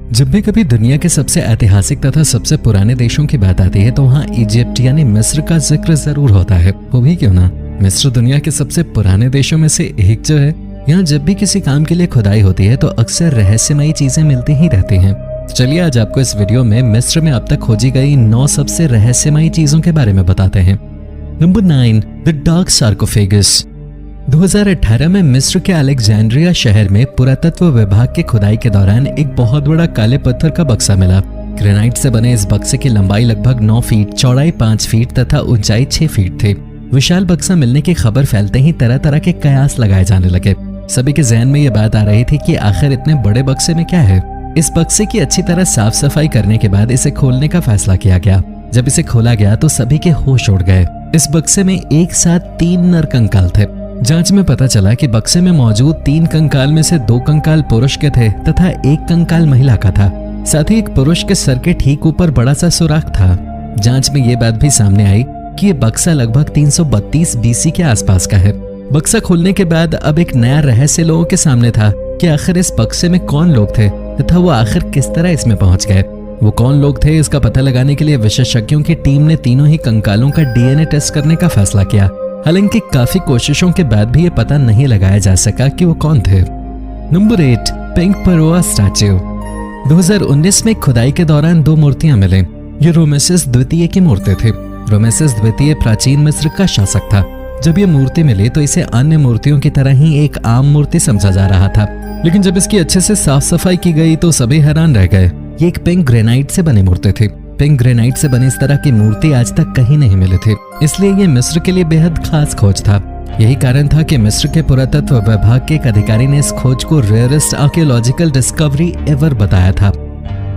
जब भी कभी दुनिया के सबसे ऐतिहासिक तथा सबसे पुराने देशों की बात आती है तो वहाँ इजिप्ट यानी मिस्र का जिक्र जरूर होता है। वो भी क्यों ना, मिस्र दुनिया के सबसे पुराने देशों में से एक जो है। यहाँ जब भी किसी काम के लिए खुदाई होती है तो अक्सर रहस्यमयी चीजें मिलती ही रहती हैं। चलिए आज आपको इस वीडियो में मिस्र में अब तक खोजी गई 9 सबसे रहस्यमयी चीजों के बारे में बताते हैं। Number 9, the dark सार्कोफेगस। 2018 में मिस्र के अलेक्जेंड्रिया शहर में पुरातत्व विभाग की खुदाई के दौरान एक बहुत बड़ा काले पत्थर का बक्सा मिला। ग्रेनाइट से बने इस बक्से की लंबाई लगभग 9 फीट, चौड़ाई 5 फीट तथा ऊंचाई 6 फीट थी। विशाल बक्सा मिलने की खबर फैलते ही तरह तरह के कयास लगाए जाने लगे। सभी के जहन में ये बात आ रही थी कि आखिर इतने बड़े बक्से में क्या है। इस बक्से की अच्छी तरह साफ सफाई करने के बाद इसे खोलने का फैसला किया गया। जब इसे खोला गया तो सभी के होश उड़ गए। इस बक्से में एक साथ 3 नर कंकाल थे। जांच में पता चला कि बक्से में मौजूद 3 कंकाल में से 2 कंकाल पुरुष के थे तथा 1 कंकाल महिला का था। साथ ही एक पुरुष के सर के ठीक ऊपर बड़ा सा सुराख था। जांच में ये बात भी सामने आई कि ये बक्सा लगभग 332 बीसी के आसपास का है। बक्सा खोलने के बाद अब एक नया रहस्य लोगों के सामने था कि आखिर इस बक्से में कौन लोग थे तथा वो आखिर किस तरह इसमें पहुंच गए। वो कौन लोग थे, इसका पता लगाने के लिए विशेषज्ञों की टीम ने तीनों ही कंकालों का डीएनए टेस्ट करने का फैसला किया। हालांकि काफी कोशिशों के बाद भी ये पता नहीं लगाया जा सका कि वो कौन थे। Number 8, pink फरोआ statue. 2019 में खुदाई के दौरान 2 मूर्तियां मिले। ये रामेसेस द्वितीय की मूर्ति थी। रामेसेस द्वितीय प्राचीन मिस्र का शासक था। जब ये मूर्ति मिली तो इसे अन्य मूर्तियों की तरह ही एक आम मूर्ति समझा जा रहा था, लेकिन जब इसकी अच्छे से साफ सफाई की गई तो सभी हैरान रह गए। ये एक पिंक ग्रेनाइट से बनी मूर्ति थी। पिंक ग्रेनाइट से बनी इस तरह की मूर्ति आज तक कहीं नहीं मिली थी, इसलिए ये मिस्र के लिए बेहद खास खोज था। यही कारण था कि मिस्र के पुरातत्व विभाग के एक अधिकारी ने इस खोज को रेयरेस्ट आर्कियोलॉजिकल डिस्कवरी एवर बताया था।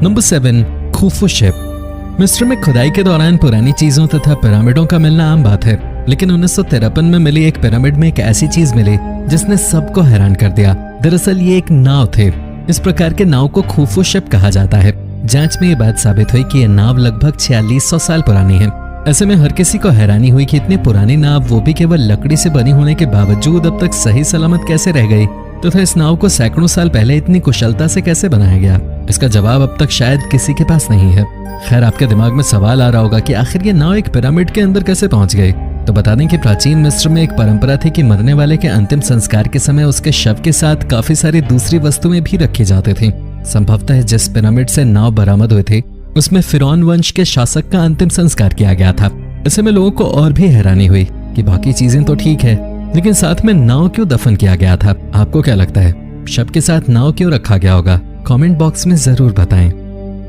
Number 7, Khufu ship. मिस्र में खुदाई के दौरान पुरानी चीजों तथा पिरामिडों का मिलना आम बात है, लेकिन 1953 में मिली एक पिरामिड में एक ऐसी चीज मिली जिसने सबको हैरान कर दिया। दरअसल ये एक नाव थे। इस प्रकार के नाव को खुफू शिप कहा जाता है। जांच में ये बात साबित हुई कि यह नाव लगभग 4600 साल पुरानी है। ऐसे में हर किसी को हैरानी हुई कि इतनी पुरानी नाव, वो भी केवल लकड़ी से बनी होने के बावजूद, अब तक सही सलामत कैसे रह गई तथा इस नाव को सैकड़ों साल पहले इतनी कुशलता से कैसे बनाया गया। इसका जवाब अब तक शायद किसी के पास नहीं है। खैर, आपके दिमाग में सवाल आ रहा होगा कि आखिर ये नाव एक पिरामिड के अंदर कैसे पहुंच गई। तो बता दें कि प्राचीन मिस्र में एक परंपरा थी कि मरने वाले के अंतिम संस्कार के समय उसके शव के साथ काफी सारी दूसरी वस्तुएं भी रखी जाती थी। संभवतः जिस पिरामिड से नाव बरामद हुई थी उसमें फिरौन वंश के शासक का अंतिम संस्कार किया गया था। ऐसे में लोगों को और भी हैरानी हुई कि बाकी चीजें तो ठीक है, लेकिन साथ में नाव क्यों दफन किया गया था। आपको क्या लगता है, शव के साथ नाव क्यों रखा गया होगा? कमेंट बॉक्स में जरूर बताएं।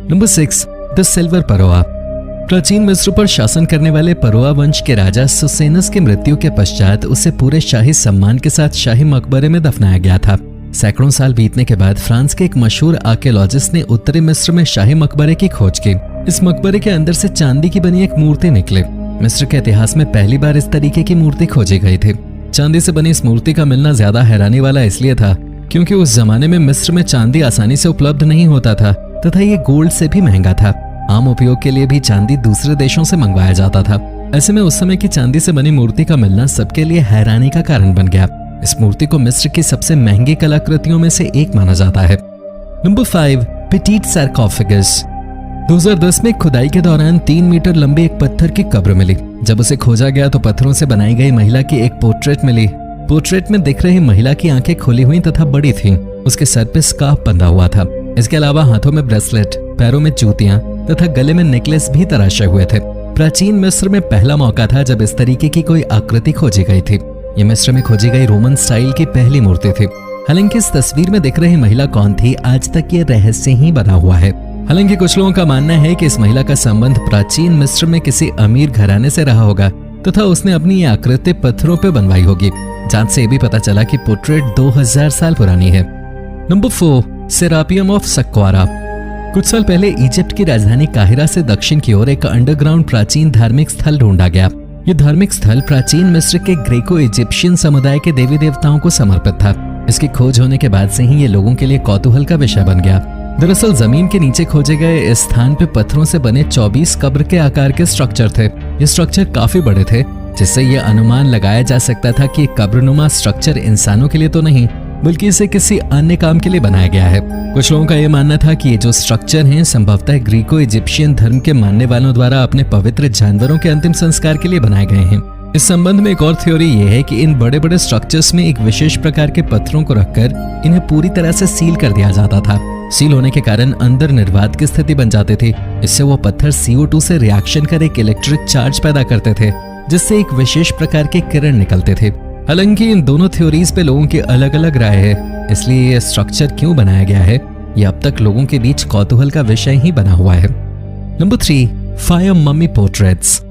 Number 6, the silver pharaoh. प्राचीन मिस्र पर शासन करने वाले परोआ वंश के राजा सुसेनस की मृत्यु के पश्चात उसे पूरे शाही सम्मान के साथ शाही मकबरे में दफनाया गया था। सैकड़ों साल बीतने के बाद फ्रांस के एक मशहूर आर्कियोलॉजिस्ट ने उत्तरी मिस्र में शाही मकबरे की खोज की। इस मकबरे के अंदर से चांदी की बनी एक मूर्ति निकली। मिस्र के इतिहास में पहली बार इस तरीके की मूर्ति खोजी गई थी। चांदी से बनी इस मूर्ति का मिलना ज्यादा हैरानी वाला इसलिए था क्योंकि उस जमाने में मिस्र में चांदी आसानी से उपलब्ध नहीं होता था तथा ये गोल्ड से भी महंगा था। आम उपयोग के लिए भी चांदी दूसरे देशों से मंगवाया जाता था। ऐसे में उस समय की चांदी से बनी मूर्ति का मिलना सबके लिए हैरानी का कारण बन गया। इस मूर्ति को मिस्र की सबसे महंगी कलाकृतियों में से एक माना जाता है। Number 5, petit सार्कोफेगस। 2010 में खुदाई के दौरान 3 मीटर लंबी एक पत्थर की कब्र मिली। जब उसे खोजा गया तो पत्थरों से बनाई गई महिला की एक पोर्ट्रेट मिली। पोर्ट्रेट में दिख रही महिला की आंखें खुली हुई तथा बड़ी थीं। उसके सर पे स्कार्फ बंधा हुआ था। इसके अलावा हाथों में ब्रेसलेट, पैरों में जूतियां तथा गले में नेकलेस भी तराशे हुए थे। प्राचीन मिस्र में पहला मौका था जब इस तरीके की कोई आकृति खोजी गई थी। ये मिस्र में खोजी गई रोमन स्टाइल की पहली मूर्ति थी। हालांकि इस तस्वीर में दिख रही महिला कौन थी, आज तक ये रहस्य ही बना हुआ है। हालांकि कुछ लोगों का मानना है कि इस महिला का संबंध प्राचीन मिस्र में किसी अमीर घराने से रहा होगा तथा उसने अपनी ये आकृति पत्थरों पर बनवाई होगी। जांच से ये भी पता चला कि पोर्ट्रेट 2000 साल पुरानी है। Number 4, Serapeum of Saqqara. कुछ साल पहले इजिप्ट की राजधानी काहिरा से दक्षिण की ओर एक अंडरग्राउंड प्राचीन धार्मिक स्थल ढूंढा गया। ये धार्मिक स्थल प्राचीन मिस्र के ग्रीको इजिप्शियन समुदाय के देवी देवताओं को समर्पित था। इसकी खोज होने के बाद से ही ये लोगों के लिए कौतूहल का विषय बन गया। दरअसल जमीन के नीचे खोजे गए इस स्थान पे पत्थरों से बने 24 कब्र के आकार के स्ट्रक्चर थे। ये स्ट्रक्चर काफी बड़े थे, जिससे ये अनुमान लगाया जा सकता था कि कब्रनुमा स्ट्रक्चर इंसानों के लिए तो नहीं बल्कि इसे किसी अन्य काम के लिए बनाया गया है। कुछ लोगों का यह मानना था कि ये जो स्ट्रक्चर हैं संभवतः ग्रीको इजिप्शियन धर्म के मानने वालों द्वारा अपने पवित्र जानवरों के अंतिम संस्कार के लिए बनाए गए हैं। इस संबंध में एक और थ्योरी ये है कि इन बड़े बड़े स्ट्रक्चर्स में एक विशेष प्रकार के पत्थरों को रखकर इन्हें पूरी तरह से सील कर दिया जाता था। सील होने के कारण अंदर निर्वात की स्थिति बन जाती थी। इससे वो पत्थर CO2 से रिएक्शन कर एक इलेक्ट्रिक चार्ज पैदा करते थे, जिससे एक विशेष प्रकार के किरण निकलते थे। हालांकि इन दोनों थ्योरीज पे लोगों की अलग अलग राय है, इसलिए ये स्ट्रक्चर क्यों बनाया गया है ये अब तक लोगों के बीच कौतूहल का विषय ही बना हुआ है। Number 3, fire mummy portraits.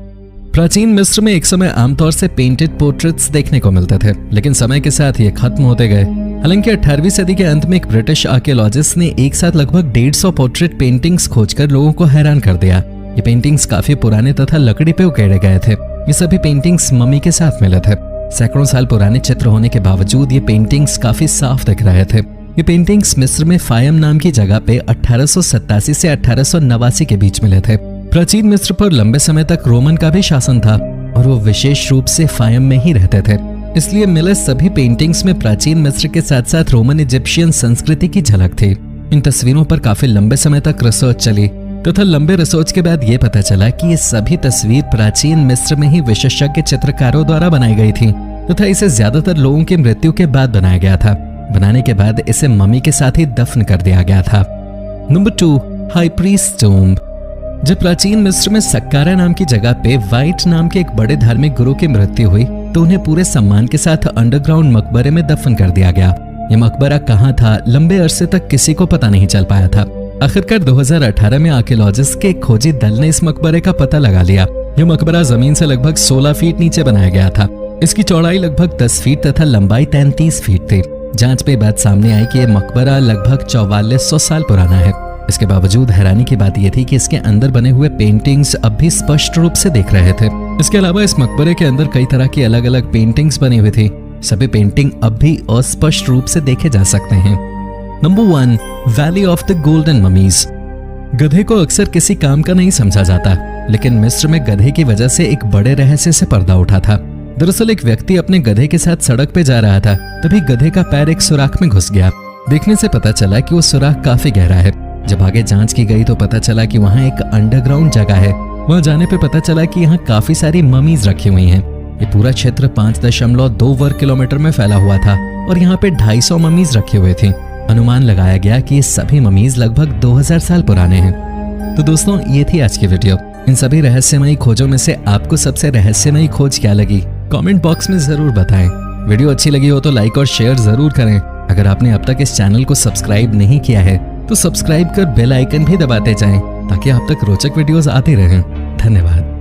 प्राचीन मिस्र में एक समय आमतौर से पेंटेड पोर्ट्रेट्स देखने को मिलते थे, लेकिन समय के साथ ये खत्म होते गए। हालांकि 18वीं सदी के अंत में एक ब्रिटिश आर्कियोलॉजिस्ट ने एक साथ लगभग 150 पोर्ट्रेट पेंटिंग्स खोजकर लोगों को हैरान कर दिया। ये पेंटिंग्स काफी पुराने तथा लकड़ी पे उकेरे गए थे। ये सभी पेंटिंग्स मम्मी के साथ मिले थे। सैकड़ों साल पुराने चित्र होने के बावजूद ये पेंटिंग्स काफी साफ दिख रहे थे। ये पेंटिंग्स मिस्र में फायम नाम की जगह पे 1887 से 1889 के बीच मिले थे। प्राचीन मिस्र पर लंबे समय तक रोमन का भी शासन था और वो विशेष रूप से फायम में ही रहते थे। इसलिए मिले सभी पेंटिंग्स में प्राचीन मिस्र के साथ साथ रोमन इजिप्शियन संस्कृति की झलक थी। इन तस्वीरों पर काफी लंबे समय तक रिसर्च चली तथा लंबे रिसर्च के बाद ये पता चला कि ये सभी तस्वीर प्राचीन मिस्र में ही विशेषज्ञ चित्रकारों द्वारा बनाई गई थी तथा इसे ज्यादातर लोगों की मृत्यु के बाद बनाया गया था। बनाने के बाद इसे मम्मी के साथ ही दफन कर दिया गया था। Number 2, high priest tomb. जब प्राचीन मिस्र में सक्कारा नाम की जगह पे वाइट नाम के एक बड़े धार्मिक गुरु की मृत्यु हुई तो उन्हें पूरे सम्मान के साथ अंडरग्राउंड मकबरे में दफन कर दिया गया। ये मकबरा कहाँ था लंबे अरसे तक किसी को पता नहीं चल पाया था। आखिरकार 2018 में आर्कियोलॉजिस्ट के खोजी दल ने इस मकबरे का पता लगा लिया। यह मकबरा जमीन से लगभग 16 फीट नीचे बनाया गया था। इसकी चौड़ाई लगभग 10 फीट तथा लंबाई 33 फीट थी। जांच में बात सामने आई कि यह मकबरा लगभग 4400 साल पुराना है। इसके बावजूद हैरानी की बात यह थी कि इसके अंदर बने हुए पेंटिंग्स अब भी स्पष्ट रूप से दिख रहे थे। इसके अलावा इस मकबरे के अंदर कई तरह की अलग अलग पेंटिंग्स बनी हुई थी। सभी पेंटिंग अब भी अस्पष्ट रूप से देखे जा सकते हैं। Number 1, valley of the golden mummies. गधे को अक्सर किसी काम का नहीं समझा जाता, लेकिन मिस्र में गधे की वजह से एक बड़े रहस्य से पर्दा उठा था। दरअसल एक व्यक्ति अपने गधे के साथ सड़क पे जा रहा था, तभी गधे का पैर एक सुराख में घुस गया। देखने से पता चला कि वो सुराख काफी गहरा है। जब आगे जांच की गई तो पता चला कि वहाँ एक अंडरग्राउंड जगह है। वहाँ जाने पे पता चला कि यहाँ काफी सारी ममीज रखी हुई हैं। ये पूरा क्षेत्र 5.2 वर्ग किलोमीटर में फैला हुआ था और यहाँ पे 250 ममीज रखी हुई थी। अनुमान लगाया गया कि ये सभी ममीज लगभग 2000 साल पुराने हैं। तो दोस्तों ये थी आज की वीडियो। इन सभी रहस्यमयी खोजों में से आपको सबसे रहस्यमयी खोज क्या लगी कमेंट बॉक्स में जरूर बताएं। वीडियो अच्छी लगी हो तो लाइक और शेयर जरूर करें। अगर आपने अब तक इस चैनल को सब्सक्राइब नहीं किया है तो सब्सक्राइब कर बेल आइकन भी दबाते जाएं ताकि आप तक रोचक वीडियोस आते रहें। धन्यवाद।